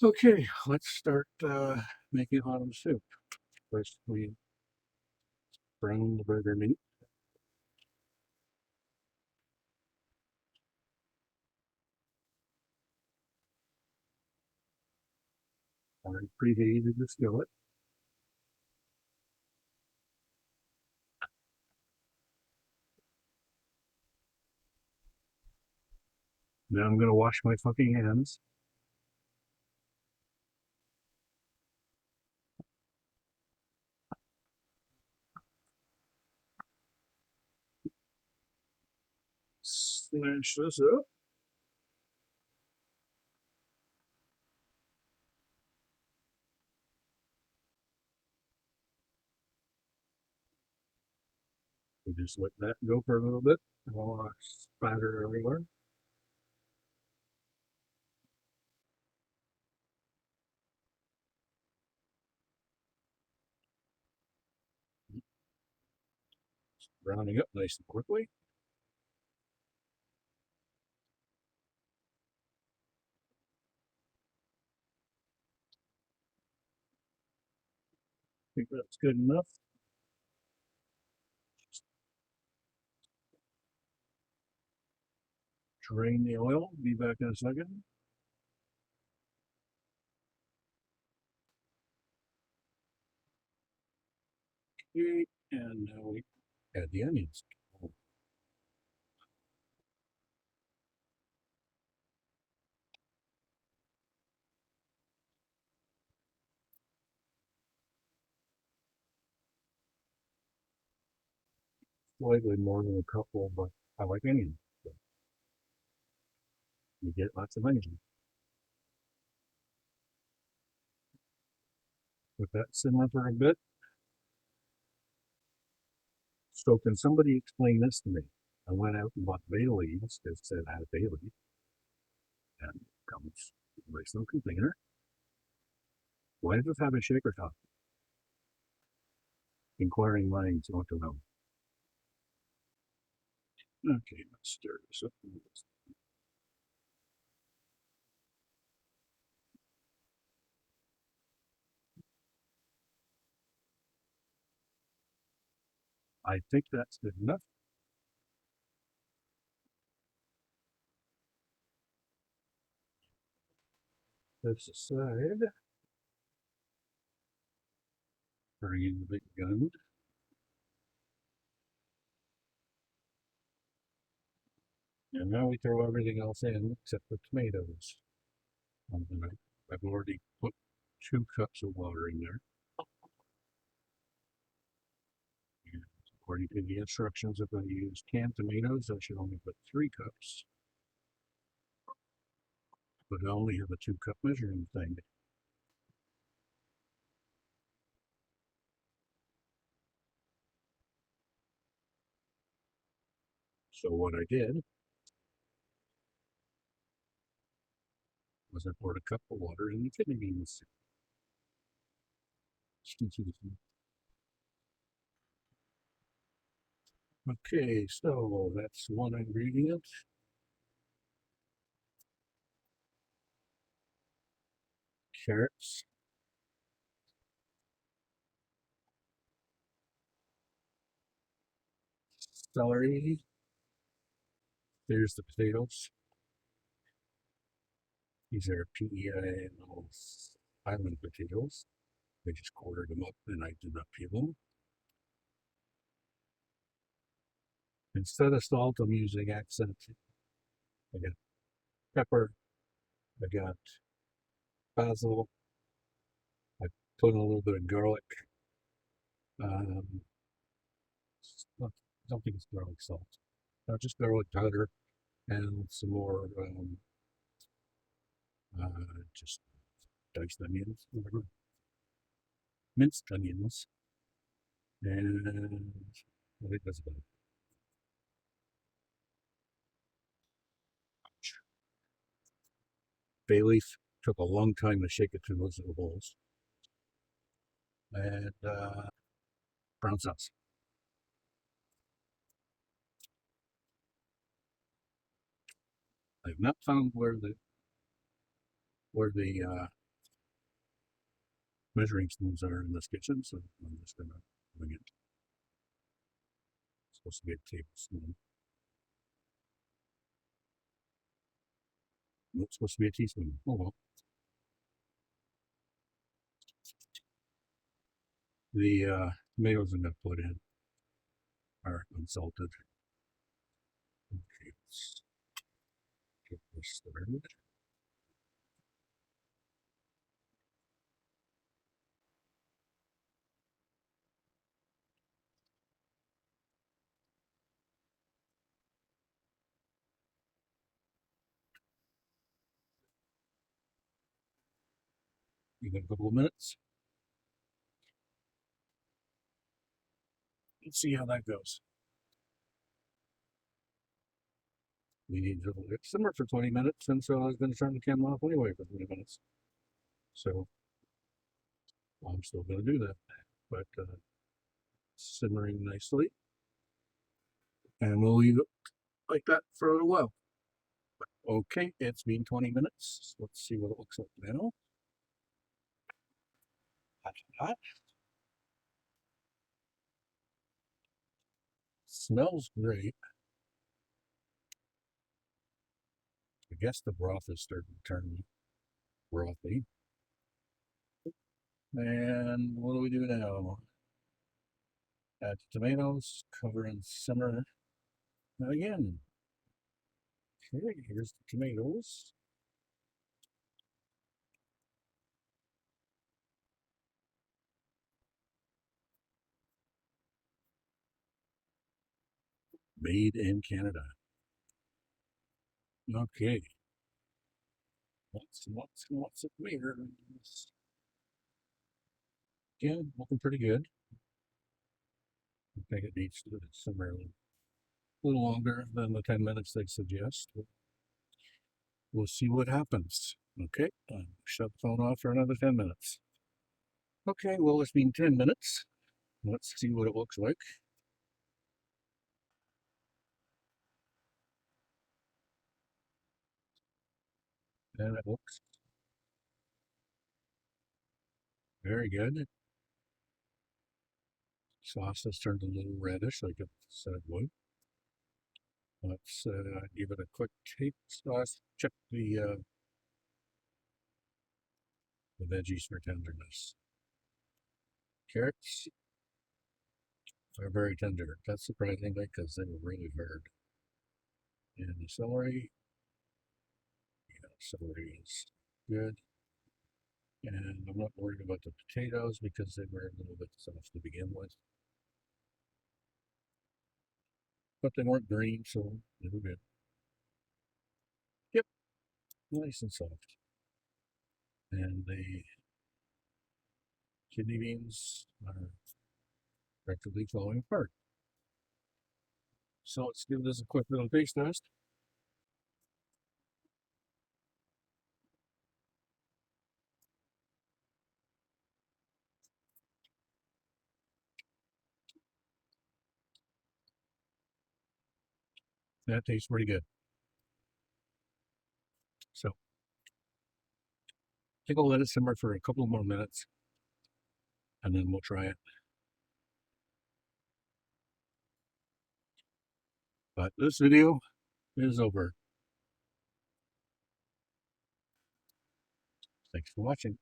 Okay, let's start making autumn soup. First, we brown the burger meat. Already preheated the skillet. Now I'm going to wash my fucking hands. Smash this up. We just let that go for a little bit while I spatter everywhere. Browning up nice and quickly. I think that's good enough. Drain the oil. Be back in a second. Okay, and now we add the onions. Slightly more than a couple, but I like onions. So you get lots of onions. Let that simmer for a bit. So can somebody explain this to me? I went out and bought bay leaves because it said I had a bay leaf and comes in a nice little container. Why does it have a shaker top? Inquiring minds want to know. Okay, let's stir this up. I think that's good enough. This aside, bring in the big gun. And now we throw everything else in except the tomatoes. I've already put 2 cups of water in there. And according to the instructions, if I use canned tomatoes, I should only put 3 cups. But I only have a 2 cup measuring thing. So what I did was I poured a cup of water in the kidney beans. Okay, so that's one ingredient. Carrots. Celery. There's the potatoes. These are PEI island potatoes. I just quartered them up and I did not peel them. Instead of salt, I'm using accent. I got pepper. I got basil. I put in a little bit of garlic. Um, I don't think it's garlic salt. Just garlic powder and some more just diced onions, whatever, minced onions, and I think that's about it. Bay leaf took a long time to shake it through those little bowls, and brown sauce. I've not found where the measuring spoons are in this kitchen, so I'm just gonna wing it. It's supposed to be a tablespoon. No, it's supposed to be a teaspoon. Oh well. The tomatoes I'm gonna put in are unsalted. Okay, let's get this started. Give it a couple of minutes. Let's see how that goes. We need to let it simmer for 20 minutes, and so I was going to turn the camera off anyway for 20 minutes. So I'm still going to do that, but simmering nicely, and we'll leave it like that for a little while. Okay, it's been 20 minutes. Let's see what it looks like now. Hot. Smells great. I guess the broth is starting to turn brothy. And what do we do now? Add the tomatoes, cover and simmer again. Okay, here's the tomatoes. Made in Canada. Okay. Lots of tomatoes. Again, looking pretty good. I think it needs to simmer a little longer than the 10 minutes they suggest. We'll see what happens. Okay, shut the phone off for another 10 minutes. Okay, well, it's been 10 minutes. Let's see what it looks like. And it looks very good. Sauce has turned a little reddish, like it said it would. Let's give it a quick taste. Check the veggies for tenderness. Carrots are very tender. That's surprising because they were really hard. And the celery, yeah, celery is good. And I'm not worried about the potatoes because they were a little bit soft to begin with. But they weren't green, so they were good. Yep, nice and soft. And the kidney beans are practically falling apart. So let's give this a quick little taste test. That tastes pretty good. So I think I'll let it simmer for a couple more minutes and then we'll try it. But this video is over. Thanks for watching.